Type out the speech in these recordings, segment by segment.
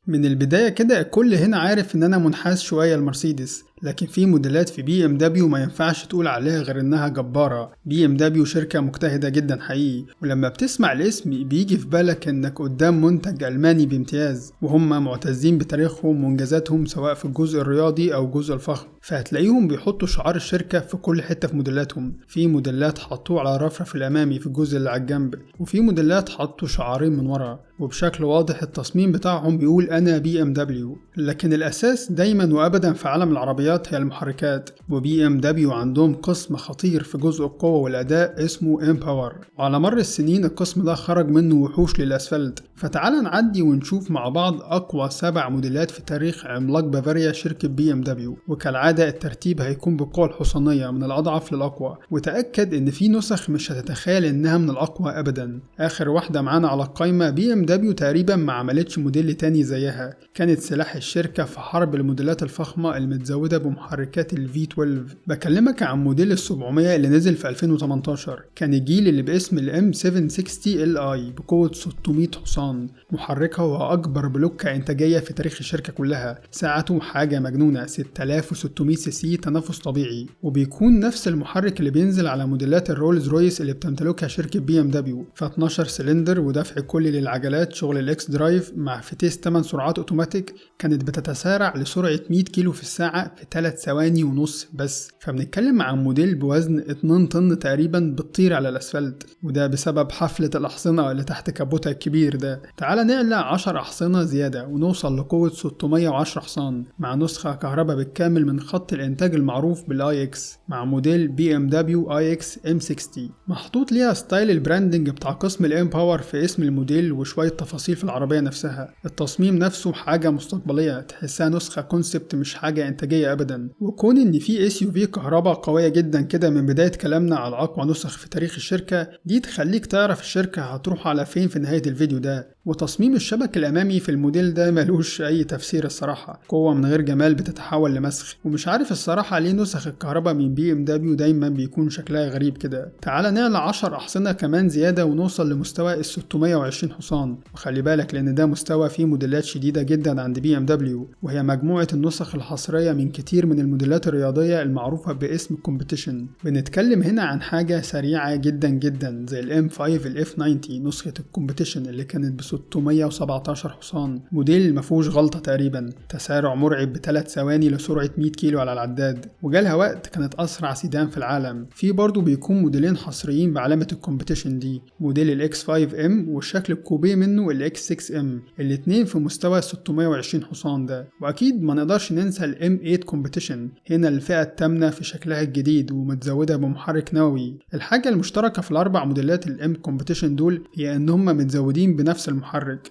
من البداية كده الكل هنا عارف ان انا منحاز شوية لمرسيدس، لكن في موديلات في بي ام دبليو ما ينفعش تقول عليها غير انها جبارة. بي ام دبليو شركة مجتهدة جدا حقيقي، ولما بتسمع الاسم بيجي في بالك انك قدام منتج الماني بامتياز، وهم معتزين بتاريخهم وانجازاتهم سواء في الجزء الرياضي او الجزء الفخم. فهتلاقيهم بيحطوا شعار الشركة في كل حتة في موديلاتهم. في موديلات حطوه على الرفرف الامامي في الجزء اللي على الجنب، وفي موديلات حطوا شعارين من ورا، وبشكل واضح التصميم بتاعهم بيقول انا بي ام دبليو. لكن الاساس دايما وابدا في عالم العربيات هي المحركات، وبي ام دبليو عندهم قسم خطير في جزء القوة والاداء اسمه امباور، وعلى مر السنين القسم ده خرج منه وحوش للاسفلت. فتعال نعدي ونشوف مع بعض اقوى 7 موديلات في تاريخ عملاق بافاريا شركة بي ام دبليو، وكالعادة الترتيب هيكون بالقوة الحصانية من الاضعف للاقوى، وتأكد ان في نسخ مش هتتخيل انها من الاقوى ابدا. اخر واحدة معانا على القائمة بي ام دبليو تقريبا ما عملتش موديل تاني زيها، كانت سلاح الشركة في حرب الموديلات الفخمة المتزودة بمحركات ال V12. بكلمك عن موديل ال 700 اللي نزل في 2018، كان الجيل اللي باسم ال M760Li بقوة 600 حصان. محركها هو أكبر بلوكة إنتاجية في تاريخ الشركة كلها، سعته حاجة مجنونة 6600 سي سي تنافس طبيعي، وبيكون نفس المحرك اللي بينزل على موديلات الرولز رويس اللي بتمتلكها شركة بي ام دبليو، ف 12 سلندر ودفع كلي للعجلات شغل الاكس درايف مع فتيس 8 سرعات اوتوماتيك، كانت بتتسارع لسرعة 100 كيلو في الساعة في 3 ثواني ونص بس. فبنتكلم عن موديل بوزن 2 طن تقريبا بتطير على الاسفلت، وده بسبب حفلة الأحصنة اللي تحت كابوتها الكبير ده. تعال نعلى 10 أحصنة زيادة ونوصل لقوة 610 حصان، مع نسخة كهرباء بالكامل من خط الإنتاج المعروف بالاي اكس، مع موديل بي ام دبليو اي اكس ام 60 محطوط ليها ستايل البراندنج بتاع قسم الامباور في اسم الموديل وشوية تفاصيل في العربية نفسها. التصميم نفسه حاجة مستقبلية، تحسها نسخة كونسبت مش حاجة انتاجية ابدا. وكون ان في اس يو في كهرباء قوية جدا كده من بداية كلامنا على اقوى نسخ في تاريخ الشركة دي تخليك تعرف الشركة هتروح على فين في نهاية الفيديو ده. وتصميم الشبك الامامي في الموديل ده ملوش اي تفسير الصراحة، قوة من غير جمال بتتحول لمسخ. ومش عارف الصراحة ليه نسخ الكهرباء من بي ام دبليو دايما بيكون شكلها غريب كده. تعال نعلى 10 احصنة كمان زيادة ونوصل لمستوى ال 620 حصان، وخلي بالك لان ده مستوى فيه موديلات شديدة جدا عند بي ام دبليو، وهي مجموعة النسخ الحصرية من كتير من الموديلات الرياضية المعروفة باسم الكومبيتيشن. بنتكلم هنا عن حاجة سريعة جدا جدا زي الام 5 الاف 90 نسخة الكومبيتيشن اللي كانت ب 617 حصان، موديل مفهوش غلطة تقريبا، تسارع مرعب ب3 ثواني لسرعة 100 كيلو على العداد، وجالها وقت كانت اسرع سيدان في العالم. في برضو بيكون موديلين حصريين بعلامة الكومبيتيشن دي، موديل الاكس 5 ام والشكل الكوبيه منه الاكس 6 ام، الاتنين في مستوى 620 حصان ده. واكيد ما نقدرش ننسى الام 8 كومبيتيشن، هنا الفئة الثامنة في شكلها الجديد ومتزودة بمحرك نووي. الحاجة المشتركة في الاربع موديلات الام كومبيتيشن دول هي ان هم متزودين بنفس المحرك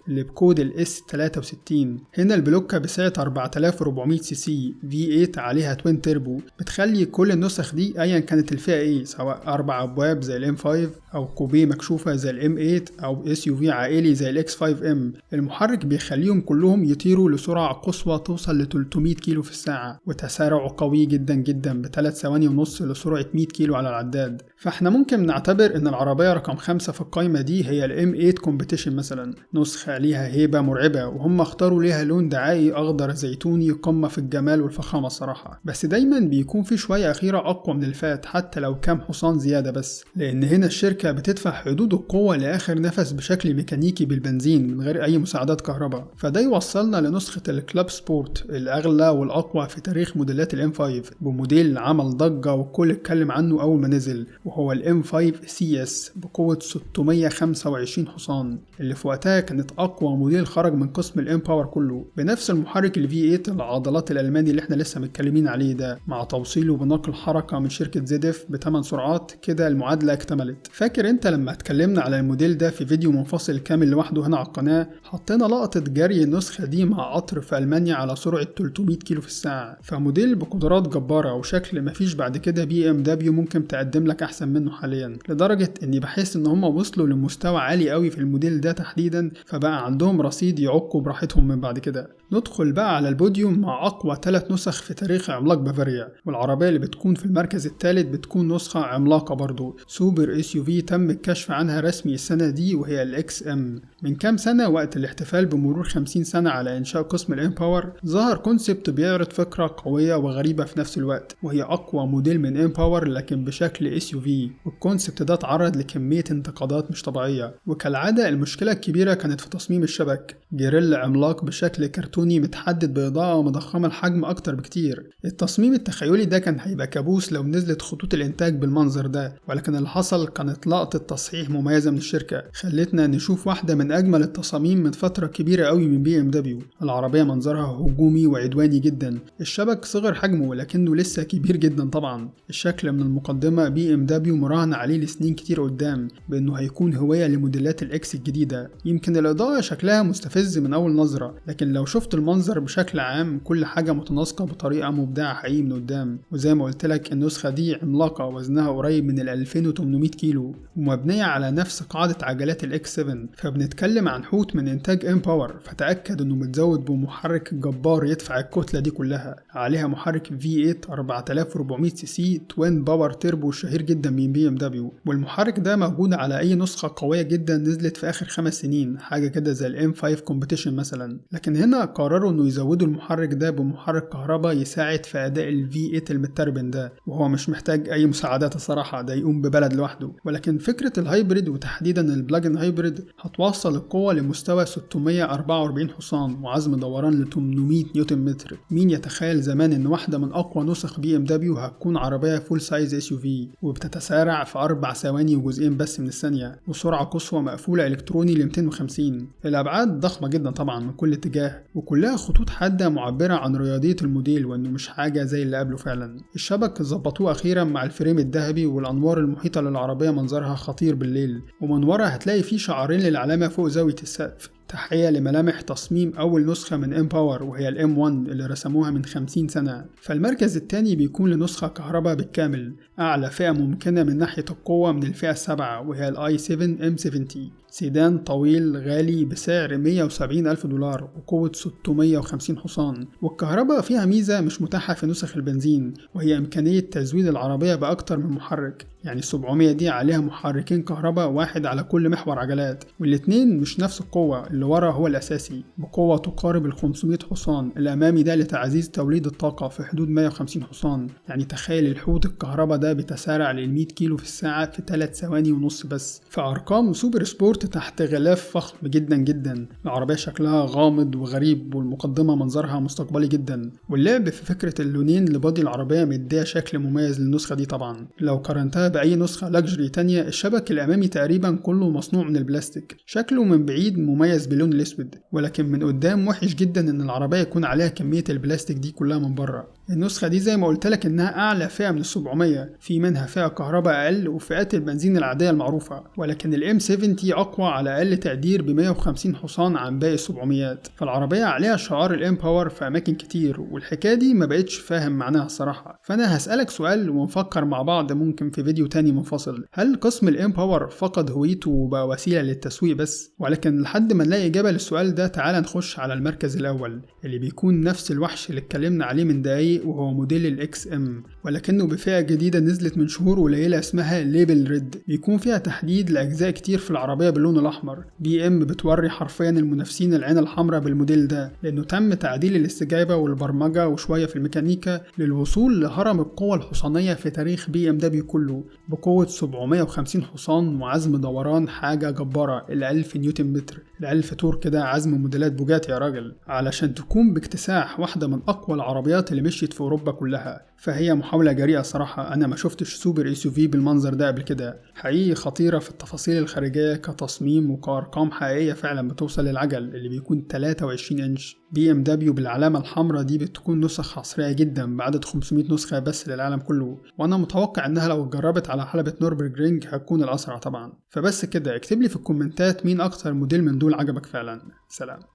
اللي بكود الاس 63. هنا البلوكة بسعة 4400 سي سي في 8 عليها توين تيربو، بتخلي كل النسخ دي ايا كانت الفئة ايه، سواء 4 ابواب زي الام 5 او كوبيه مكشوفة زي الام 8 او اس يو في عائلي زي الاكس 5 ام. المحرك بيخليهم كلهم يطيروا لسرعة قصوى توصل ل 300 كيلو في الساعة، وتسارع قوي جدا جدا ب3 ثواني ونص لسرعة 100 كيلو على العداد. فاحنا ممكن نعتبر ان العربية رقم 5 في القائمة دي هي الام 8 كومبيتيشن مثلا، نسخة ليها هيبة مرعبة، وهم اختاروا ليها لون دعائي اخضر زيتوني قمة في الجمال والفخامة الصراحة. بس دايما بيكون في شوية اخيرة اقوى من الفات حتى لو كام حصان زيادة بس، لان هنا الشركة بتدفع حدود القوة لاخر نفس بشكل ميكانيكي بالبنزين من غير اي مساعدات كهرباء. فده يوصلنا لنسخة الكلاب سبورت الاغلى والاقوى في تاريخ موديلات الام 5، بموديل عمل ضجة والكل اتكلم عنه اول ما نزل، وهو الام 5 سي اس بقوة 625 حصان، اللي في وقتها كانت اقوى موديل خرج من قسم الامباور كله، بنفس المحرك ال V8 العضلات الالماني اللي احنا لسه متكلمين عليه ده، مع توصيله بنقل حركة من شركة ZF ب8 سرعات. كده المعادلة اكتملت. فاكر انت لما اتكلمنا على الموديل ده في فيديو منفصل كامل لوحده هنا على القناة، حطينا لقطة جري النسخة دي مع قطر في ألمانيا على سرعة 300 كيلو في الساعة، فموديل بقدرات جبارة وشكل مفيش بعد كده بي ام دبليو ممكن تقدم لك احسن منه حاليا، لدرجة اني بحس ان هم وصلوا لمستوى عالي قوي في الموديل ده تحديدا تحديدا، فبقى عندهم رصيد يعكوا براحتهم من بعد كده. ندخل بقى على البوديوم مع أقوى 3 نسخ في تاريخ عملاق بافاريا، والعربية اللي بتكون في المركز الثالث بتكون نسخة عملاقة برضو، سوبر اس يو في تم الكشف عنها رسمي السنة دي وهي الاكس ام. من كام سنة وقت الاحتفال بمرور 50 سنة على إنشاء قسم الإمباور ظهر كونسبت بيعرض فكرة قوية وغريبة في نفس الوقت، وهي أقوى موديل من إمباور لكن بشكل اس يو في، والكونسبت ده اتعرض لكمية انتقادات مش طبيعية. وكالعادة المشكلة الكبيرة كانت في تصميم الشبك، جريل عملاق بشكل كرتوني متحدد بإضاءة مضخمة الحجم أكتر بكتير. التصميم التخيلي ده كان هيبقى كابوس لو نزلت خطوط الإنتاج بالمنظر ده، ولكن اللي حصل كانت لقطة تصحيح مميزة من الشركة خلتنا نشوف واحدة من أجمل التصاميم من فترة كبيرة قوي من بي ام دبليو. العربية منظرها هجومي وعدواني جدا، الشبك صغر حجمه ولكنه لسه كبير جدا طبعا. الشكل من المقدمة بي ام دبليو مراهن عليه لسنين كتير قدام بأنه هيكون هوية لموديلات الإكس الجديدة. يمكن الإضاءة شكلها مستفز من أول نظرة، لكن لو شفت المنظر بشكل عام كل حاجة متناسقة بطريقة مبدعة حقيقي من قدام. وزي ما قلت لك النسخة دي عملاقة وزنها قريب من 2800 كيلو ومبنية على نفس قاعدة عجلات الاكس 7، فبنتكلم عن حوت من إنتاج إمباور، فتأكد إنه متزود بمحرك جبار يدفع الكتلة دي كلها. عليها محرك V8 4400 سي سي توين باور تيربو شهير جدا من بي ام دبليو، والمحرك ده موجود على أي نسخة قوية جدا نزلت في آخر 5 سنين، حاجة كده زي الام 5 كومبيتيشن مثلا. لكن هنا قرروا إنه يزودوا المحرك ده بمحرك كهرباء يساعد في أداء ال V8 المتربن ده، وهو مش محتاج أي مساعدات الصراحة، ده يقوم ببلد لوحده. ولكن فكرة الهايبريد وتحديدا البلاجن هايبريد هتوصل القوة لمستوى 644 حصان وعزم دوران ل 800 نيوتن متر. مين يتخيل زمان إن واحدة من أقوى نسخ بي ام دبليو هتكون عربية فول سايز اس يو في وبتتسارع في 4 ثواني وجزئين بس من الثانية، وسرعة قصوى مقفولة إلكتروني ل 250. الأبعاد ضخمة جدا طبعا من كل اتجاه، وكلها خطوط حادة معبرة عن رياضية الموديل وإنه مش حاجة زي اللي قبله فعلا. الشبك ظبطوه أخيرا مع الفريم الذهبي والأنوار المحيطة للعربية منظرها خطير بالليل، ومن ورا هتلاقي فيه شعارين للعلامة فوق زاوية السقف، تحية لملامح تصميم أول نسخة من إمباور وهي الام 1 اللي رسموها من 50 سنة. فالمركز الثاني بيكون لنسخة كهرباء بالكامل، أعلى فئة ممكنة من ناحية القوة من الفئة السابعة وهي الاي 7 ام 70، سيدان طويل غالي بسعر 170 ألف دولار وقوة 650 حصان. والكهرباء فيها ميزة مش متاحة في نسخ البنزين، وهي إمكانية تزويد العربية بأكتر من محرك. يعني 700 دي عليها محركين كهرباء واحد على كل محور عجلات، والاتنين مش نفس القوة، اللي ورا هو الأساسي بقوة تقارب ال 500 حصان، الأمامي ده لتعزيز توليد الطاقة في حدود 150 حصان. يعني تخيل الحوت الكهرباء ده بيتسارع لل 100 كيلو في الساعة في 3 ثواني ونص بس. فأرقام سوبر سبورت تحت غلاف فخم جدا جدا. العربية شكلها غامض وغريب، والمقدمة منظرها مستقبلي جدا، واللعب في فكرة اللونين لبادي العربية مديها شكل مميز للنسخة دي. طبعا لو قارنتها بأي نسخة لاكجري تانية الشبك الأمامي تقريبا كله مصنوع من البلاستيك، شكله من بعيد مميز باللون الأسود، ولكن من قدام وحش جدا إن العربية يكون عليها كمية البلاستيك دي كلها من بره. النسخة دي زي ما قلت لك إنها أعلى فئة من ال700، في منها فئة كهرباء أقل وفئات البنزين العادية المعروفة، ولكن الام 70 أقوى على أقل تقدير ب 150 حصان عن باقي ال700. فالعربية عليها شعار الامباور في أماكن كتير، والحكاية دي ما بقتش فاهم معناها الصراحة. فأنا هسألك سؤال ونفكر مع بعض ممكن في فيديو تاني منفصل، هل قسم الامباور فقد هويته وبقى وسيلة للتسويق بس؟ ولكن لحد ما نلاقي إجابة للسؤال ده تعال نخش على المركز الأول اللي بيكون نفس الوحش اللي اتكلمنا عليه من دقايق، وهو موديل الاكس ام، ولكنه بفئة جديدة نزلت من شهور قليلة اسمها ليبل ريد، بيكون فيها تحديد لأجزاء كتير في العربية باللون الأحمر. بي ام بتوري حرفيا المنافسين العين الحمراء بالموديل ده، لأنه تم تعديل الاستجابة والبرمجة وشوية في الميكانيكا للوصول لهرم القوة الحصانية في تاريخ بي ام دبليو كله، بقوة 750 حصان وعزم دوران حاجة جبارة ال 1000 نيوتن متر. ال1000 تور كده عزم موديلات بوجاتي يا راجل، علشان تكون باكتساح واحدة من أقوى العربيات اللي مشيت في أوروبا كلها. فهي محاولة جريئة صراحة، أنا ما شفتش سوبر اس يو في بالمنظر ده قبل كده، حقيقي خطيرة في التفاصيل الخارجية كتصميم وكأرقام حقيقية فعلا بتوصل للعجل اللي بيكون 23 إنش. بي ام دبليو بالعلامة الحمراء دي بتكون نسخ حصرية جدا بعدد 500 نسخة بس للعالم كله، وأنا متوقع إنها لو اتجربت على حلبة نوربرجرينج هتكون الأسرع طبعا. فبس كده اكتب لي في الكومنتات مين أكتر موديل من دول عجبك فعلا. سلام.